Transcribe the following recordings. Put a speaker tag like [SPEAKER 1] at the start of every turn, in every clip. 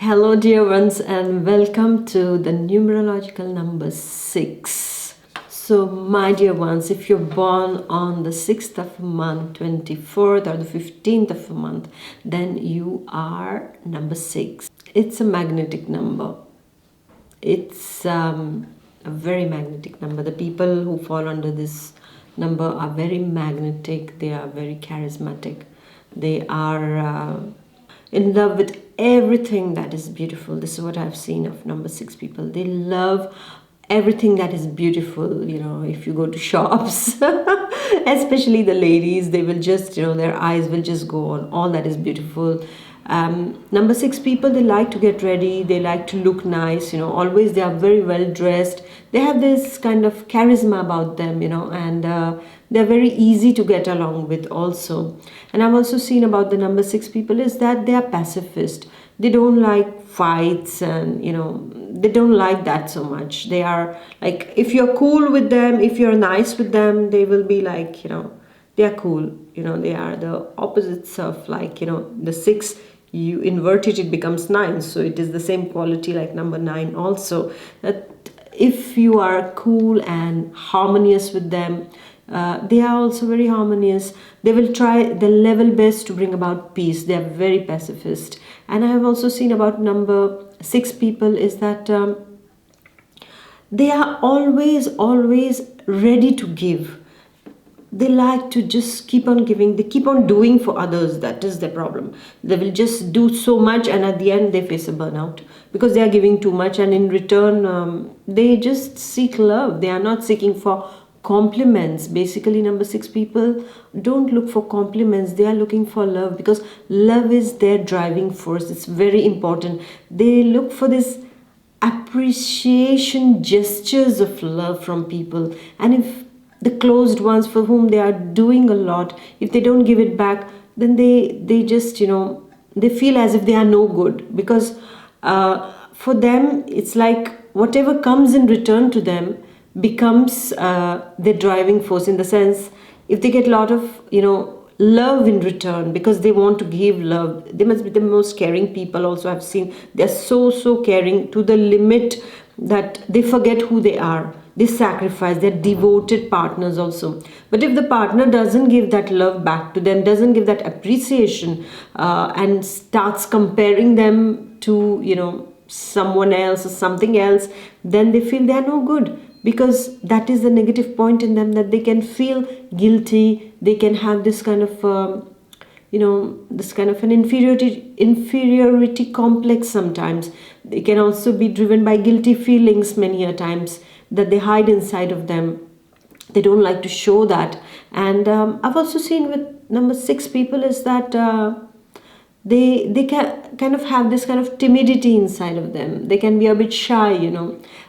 [SPEAKER 1] Hello, dear ones, and welcome to the numerological number 6. So, my dear ones, if you're born on the 6th of a month, 24th, or the 15th of a month, then you are number 6. It's a magnetic number. It's a very magnetic number. The people who fall under this number are very magnetic, they are very charismatic, they are in love with everything that is beautiful. This is what I've seen of number 6 people. They love everything that is beautiful. If you go to shops, especially the ladies, they will just, their eyes will just go on all that is beautiful. Number 6 people, they like to get ready, they like to look nice, always they are very well dressed. They have this kind of charisma about them, and they're very easy to get along with also. And I've also seen about the number 6 people is that they are pacifist. They don't like fights, and they don't like that so much. They are like, if you're cool with them, if you're nice with them, they will be like, they are cool. They are the opposites of, like, the 6, you invert it, it becomes 9. So it is the same quality like number 9 also. That if you are cool and harmonious with them, they are also very harmonious. They will try their level best to bring about peace. They are very pacifist. And I have also seen about number 6 people is that they are always ready to give. They like to just keep on giving. They keep on doing for others. That is the problem. They will just do so much, and at the end they face a burnout because they are giving too much, and in return they just seek love. They are not seeking for compliments. Basically, number 6 people don't look for compliments. They are looking for love, because love is their driving force. It's very important. They look for this appreciation gestures of love from people, and if the closed ones for whom they are doing a lot, if they don't give it back, then they just they feel as if they are no good, because for them it's like whatever comes in return to them becomes their driving force, in the sense, if they get a lot of love in return, because they want to give love. They must be the most caring people also. I've seen they're so caring to the limit that they forget who they are. They sacrifice. They're devoted partners also. But if the partner doesn't give that love back to them, doesn't give that appreciation, and starts comparing them to someone else or something else, then they feel they are no good, because that is the negative point in them, that they can feel guilty. They can have this kind of this kind of an inferiority complex sometimes. They can also be driven by guilty feelings many a times that they hide inside of them. They don't like to show that. And I've also seen with number 6 people is that they can kind of have this kind of timidity inside of them. They can be a bit shy,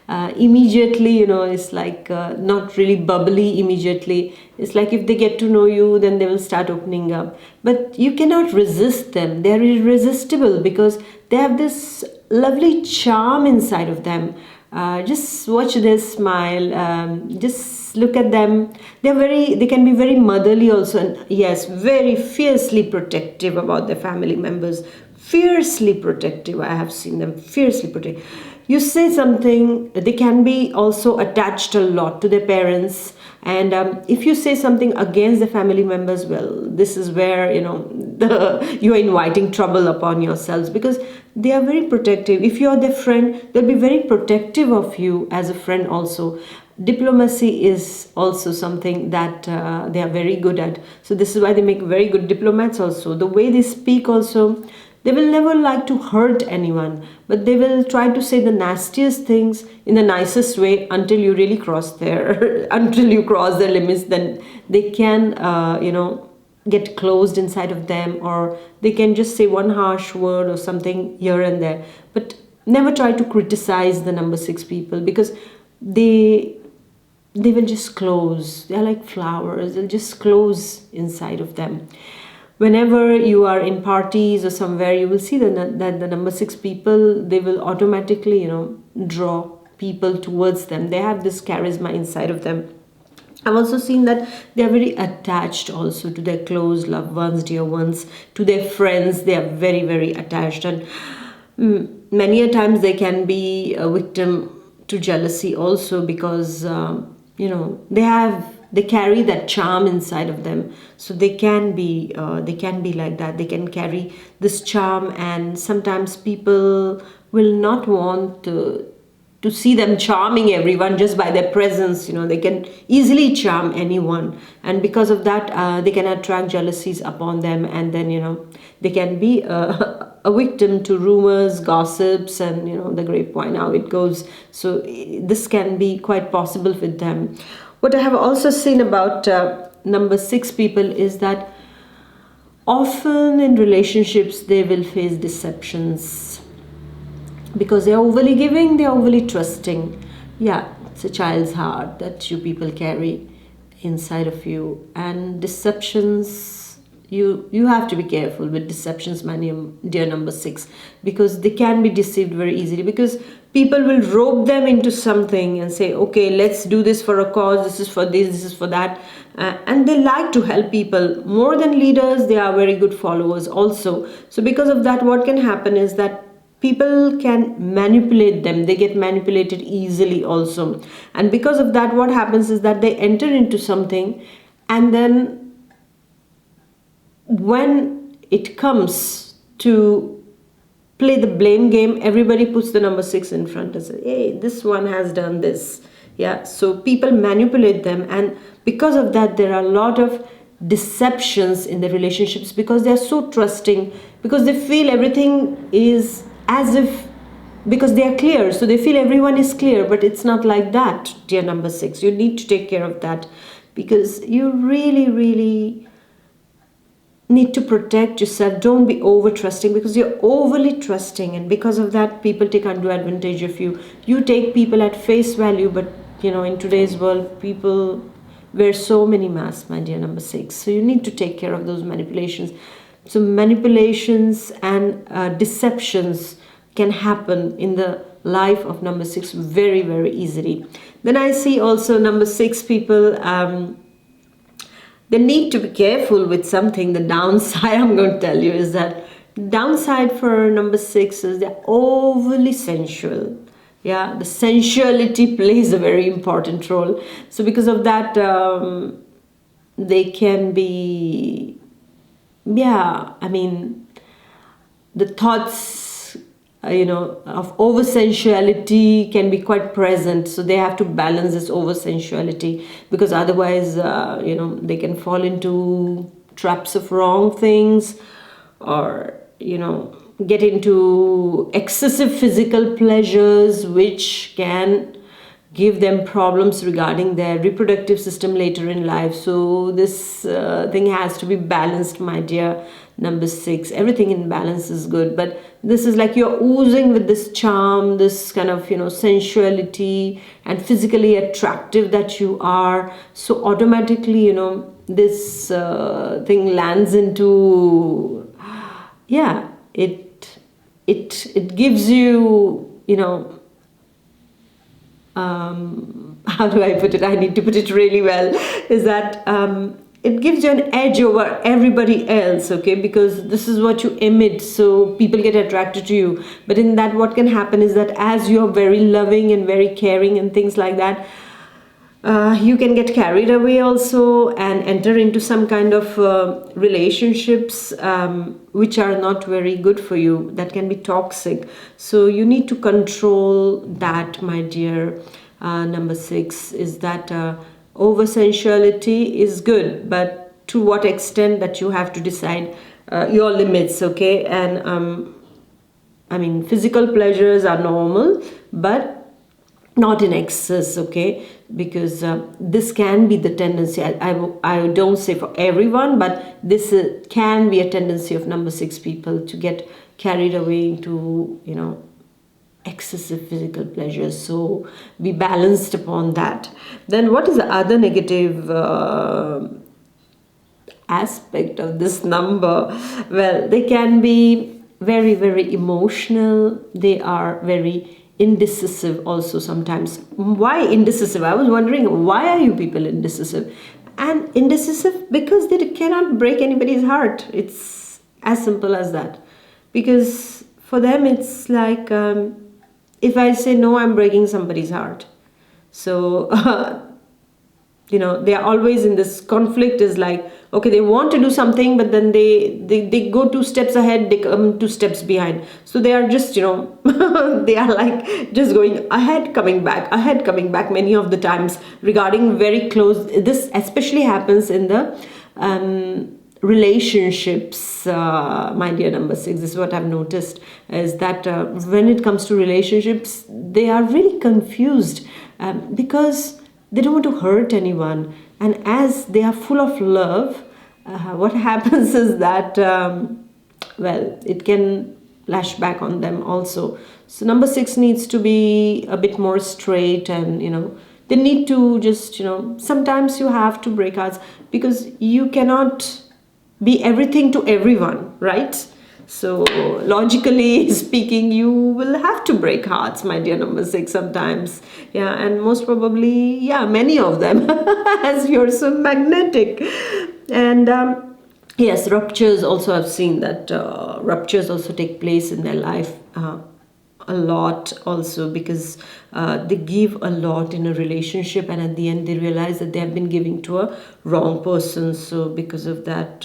[SPEAKER 1] immediately, it's like not really bubbly immediately. It's like if they get to know you, then they will start opening up. But you cannot resist them. They're irresistible, because they have this lovely charm inside of them. Just watch their smile, just look at them. They can be very motherly also, and yes, very fiercely protective about their family members. Fiercely protective. I have seen them fiercely protective. You say something, they can be also attached a lot to their parents. And if you say something against the family members, well, this is where you are inviting trouble upon yourselves, because they are very protective. If you are their friend, they'll be very protective of you as a friend also. Diplomacy is also something that they are very good at. So this is why they make very good diplomats also. The way they speak also, they will never like to hurt anyone, but they will try to say the nastiest things in the nicest way until you really cross until you cross their limits. Then they can, get closed inside of them, or they can just say one harsh word or something here and there. But never try to criticize the number 6 people, because they will just close. They are like flowers. They'll just close inside of them. Whenever you are in parties or somewhere, you will see that the number 6 people, they will automatically, draw people towards them. They have this charisma inside of them. I've also seen that they are very attached also to their close loved ones, dear ones, to their friends. They are very attached. And Many a times they can be a victim to jealousy also, because they carry that charm inside of them, so they can be like that. They can carry this charm, and sometimes people will not want to see them charming everyone just by their presence. They can easily charm anyone, and because of that they can attract jealousies upon them, and then they can be a victim to rumors, gossips, and the grapevine, how it goes. So this can be quite possible with them. What I have also seen about number 6 people is that often in relationships they will face deceptions, because they're overly giving, they're overly trusting. Yeah, it's a child's heart that you people carry inside of you. And deceptions, you have to be careful with deceptions, my dear number 6, because they can be deceived very easily, because people will rope them into something and say, okay, let's do this for a cause, this is for this is for that. And they like to help people more than leaders. They are very good followers also. So because of that, what can happen is that people can manipulate them. They get manipulated easily also. And because of that, what happens is that they enter into something, and then when it comes to play the blame game, everybody puts the number 6 in front and says, hey, this one has done this. Yeah, so people manipulate them, and because of that there are a lot of deceptions in the relationships, because they are so trusting, because they feel everything is as if, because they are clear, so they feel everyone is clear, but it's not like that, dear number 6. You need to take care of that, because you really need to protect yourself. Don't be over trusting, because you're overly trusting, and because of that people take undue advantage of you. You take people at face value, but in today's world people wear so many masks, my dear number 6. So you need to take care of those manipulations. So manipulations and deceptions can happen in the life of number 6 very easily. Then I see also number 6 people, they need to be careful with something. The downside I'm going to tell you is that downside for number 6 is they're overly sensual. Yeah, the sensuality plays a very important role. So because of that, they can be, the thoughts, of over sensuality can be quite present. So they have to balance this over sensuality, because otherwise, they can fall into traps of wrong things, or, get into excessive physical pleasures, which can give them problems regarding their reproductive system later in life. So this thing has to be balanced, my dear number 6. Everything in balance is good, but this is like you're oozing with this charm, this kind of sensuality and physically attractive that you are. So automatically this thing lands into, it gives you how do I put it? I need to put it really well. Is that it gives you an edge over everybody else, okay? Because this is what you emit, so people get attracted to you. But in that, what can happen is that as you're very loving and very caring and things like that, you can get carried away also and enter into some kind of relationships which are not very good for you, that can be toxic. So you need to control that, my dear number 6, is that over sensuality is good, but to what extent, that you have to decide your limits, okay? And physical pleasures are normal, but not in excess, okay? Because this can be the tendency. I don't say for everyone, but this can be a tendency of number 6 people to get carried away into excessive physical pleasures. So be balanced upon that. Then what is the other negative aspect of this number? Well, they can be very emotional. They are very indecisive also sometimes. Why indecisive? I was wondering, why are you people indecisive? And indecisive because they cannot break anybody's heart. It's as simple as that. Because For them, it's like, if I say no, I'm breaking somebody's heart. So they are always in this conflict. Is like, okay, they want to do something, but then they go 2 steps ahead, they come 2 steps behind. So they are just they are like just going ahead, coming back many of the times regarding very close. This especially happens in the relationships, my dear number 6. This is what I've noticed, is that when it comes to relationships, they are really confused, because they don't want to hurt anyone, and as they are full of love, what happens is that it can lash back on them also. So number 6 needs to be a bit more straight, and they need to just sometimes you have to break hearts, because you cannot be everything to everyone, right? So logically speaking, you will have to break hearts, my dear number 6, sometimes. Yeah, and most probably, yeah, many of them, as you're so magnetic. And yes, ruptures also, I've seen that ruptures also take place in their life a lot also, because they give a lot in a relationship, and at the end they realize that they have been giving to a wrong person. So because of that,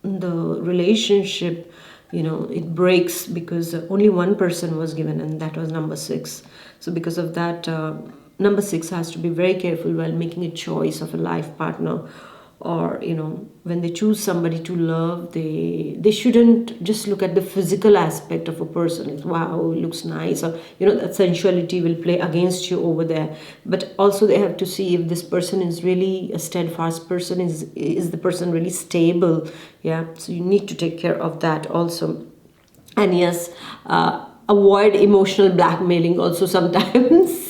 [SPEAKER 1] the relationship, it breaks, because only one person was given, and that was number 6. So because of that, number 6 has to be very careful while making a choice of a life partner, or when they choose somebody to love, they shouldn't just look at the physical aspect of a person. It's, wow, it looks nice, or that sensuality will play against you over there. But also they have to see if this person is really a steadfast person, is the person really stable. Yeah, so you need to take care of that also. And yes, avoid emotional blackmailing also sometimes.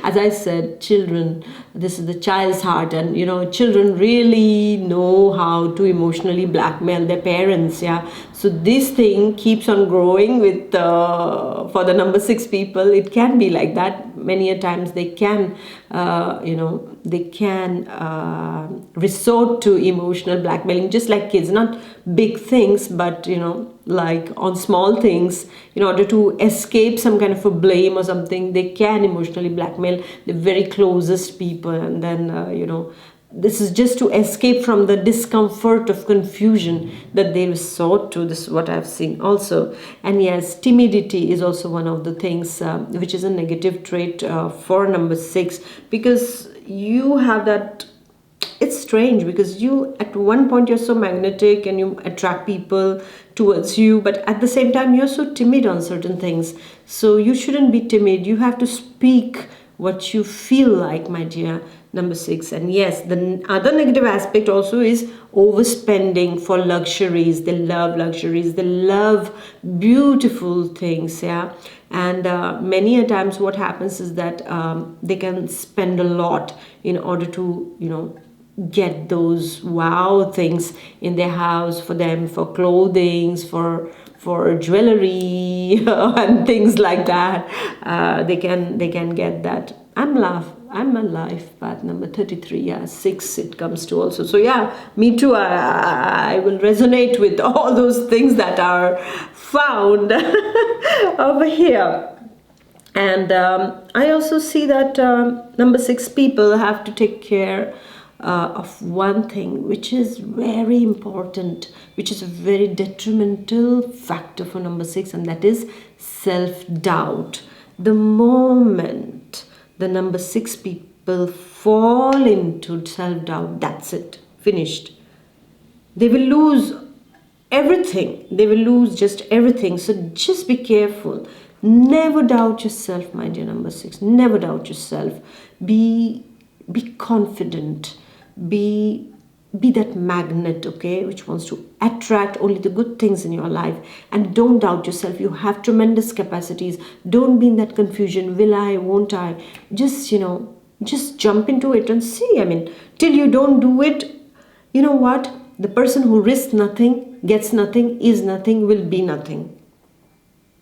[SPEAKER 1] As I said, children, this is the child's heart, and children really know how to emotionally blackmail their parents. Yeah, so this thing keeps on growing with for the number 6 people. It can be like that. Many a times they can resort to emotional blackmailing, just like kids. Not big things, but like on small things, in order to escape some kind of a blame or something, they can emotionally blackmail the very closest people. And then this is just to escape from the discomfort of confusion that they resort to. This is what I've seen also. And yes, timidity is also one of the things which is a negative trait for number 6, because you have that. It's strange, because you, at one point, you're so magnetic and you attract people towards you, but at the same time you're so timid on certain things. So you shouldn't be timid. You have to speak what you feel like, my dear number 6. And yes, the other negative aspect also is overspending for luxuries. They love luxuries, they love beautiful things. Yeah, and many a times what happens is that they can spend a lot in order to get those wow things in their house, for them, for clothing, for jewelry and things like that. They can get that. I'm a life path number 33. Yeah, 6 it comes to also. So yeah, me too. I will resonate with all those things that are found over here. And I also see that number 6 people have to take care of one thing which is very important, which is a very detrimental factor for number 6, and that is self-doubt. The moment the number 6 people fall into self-doubt, that's it, finished. They will lose everything. They will lose just everything. So just be careful. Never doubt yourself, my dear number 6. Never doubt yourself. Be confident. Be that magnet, okay, which wants to attract only the good things in your life. And don't doubt yourself. You have tremendous capacities. Don't be in that confusion. Will I, won't I? Just jump into it and see. I mean, till you don't do it, you know what? The person who risks nothing, gets nothing, is nothing, will be nothing.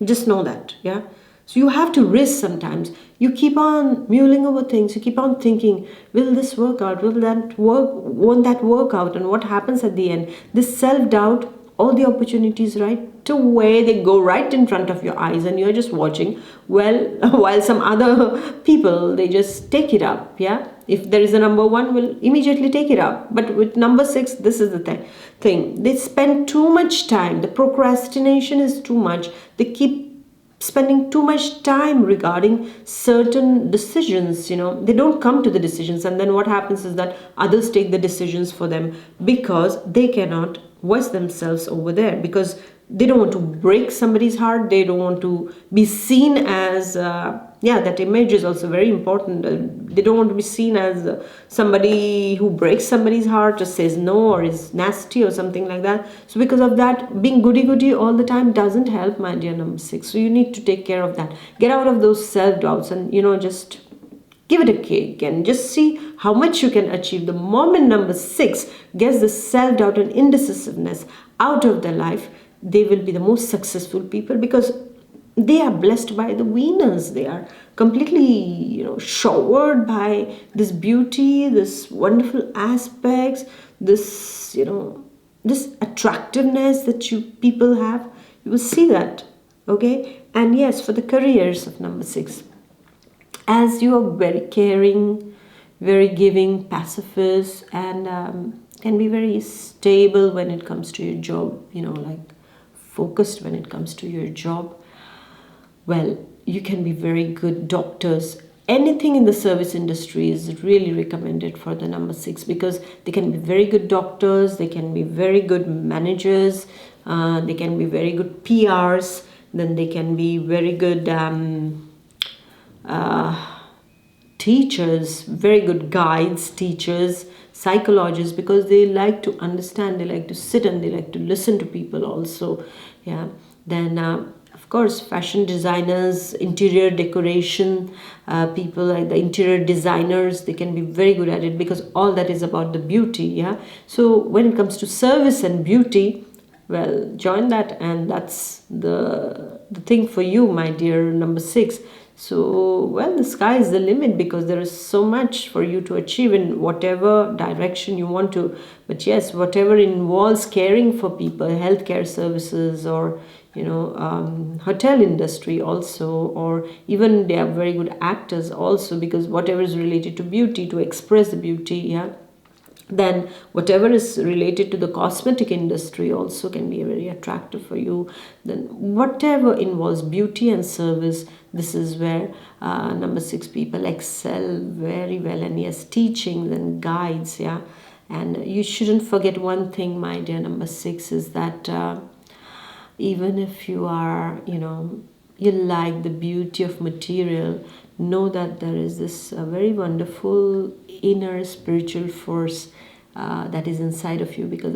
[SPEAKER 1] Just know that, yeah? So you have to risk sometimes. You keep on mulling over things. You keep on thinking, will this work out? Will that work? Won't that work out? And what happens at the end? This self-doubt all the opportunities right away, they go right in front of your eyes and you're just watching, well, while some other people, they just take it up. Yeah, if there is a number one, will immediately take it up. But with number six, this is the thing, they spend too much time, the procrastination is too much, they keep spending too much time regarding certain decisions. They don't come to the decisions, and then what happens is that others take the decisions for them, because they cannot voice themselves over there, because they don't want to break somebody's heart, they don't want to be seen as that image is also very important. They don't want to be seen as somebody who breaks somebody's heart or says no or is nasty or something like that. So because of that, being goody all the time doesn't help, my dear number six. So you need to take care of that, get out of those self-doubts, and just give it a kick and just see how much you can achieve. The moment number six gets the self-doubt and indecisiveness out of their life, they will be the most successful people, because they are blessed by the Venus. They are completely, showered by this beauty, this wonderful aspects, this, this attractiveness that you people have. You will see that. Okay. And yes, for the careers of number six, as you are very caring, very giving, pacifist, and can be very stable when it comes to your job, like focused when it comes to your job. Well, you can be very good doctors. Anything in the service industry is really recommended for the number six, because they can be very good doctors, they can be very good managers, they can be very good PRs, then they can be very good teachers, very good guides, teachers, psychologists, because they like to understand, they like to sit and they like to listen to people also. Yeah. Then of course, fashion designers, interior decoration people, like the interior designers, they can be very good at it, because all that is about the beauty. Yeah. So when it comes to service and beauty, well, join that, and that's the thing for you, my dear number six. So, well, the sky is the limit, because there is so much for you to achieve in whatever direction you want to. But yes, whatever involves caring for people, healthcare services, or hotel industry also, or even they are very good actors also, because whatever is related to beauty, to express the beauty, yeah. Then whatever is related to the cosmetic industry also can be very attractive for you. Then whatever involves beauty and service, this is where number six people excel very well. And yes, teachings and guides, yeah. And you shouldn't forget one thing, my dear number six, is that even if you are, you like the beauty of material, know that there is this very wonderful inner spiritual force that is inside of you, because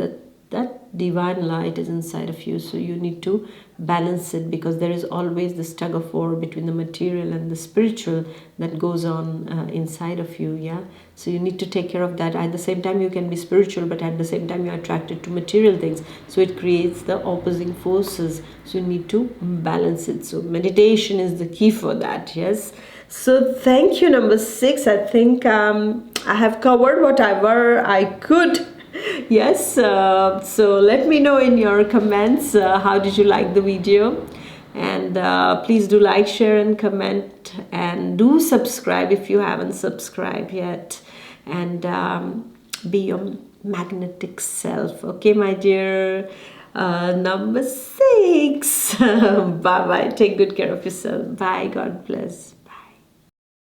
[SPEAKER 1] that divine light is inside of you. So you need to balance it, because there is always this tug of war between the material and the spiritual that goes on inside of you. Yeah. So you need to take care of that. At the same time, you can be spiritual, but at the same time, you're attracted to material things. So it creates the opposing forces. So you need to balance it. So meditation is the key for that. Yes. So thank you, number six. I think I have covered whatever I could. Yes. So let me know in your comments, how did you like the video? And please do like, share, and comment, and do subscribe if you haven't subscribed yet. And be your magnetic self. Okay, my dear number six. Bye bye. Take good care of yourself. Bye. God bless.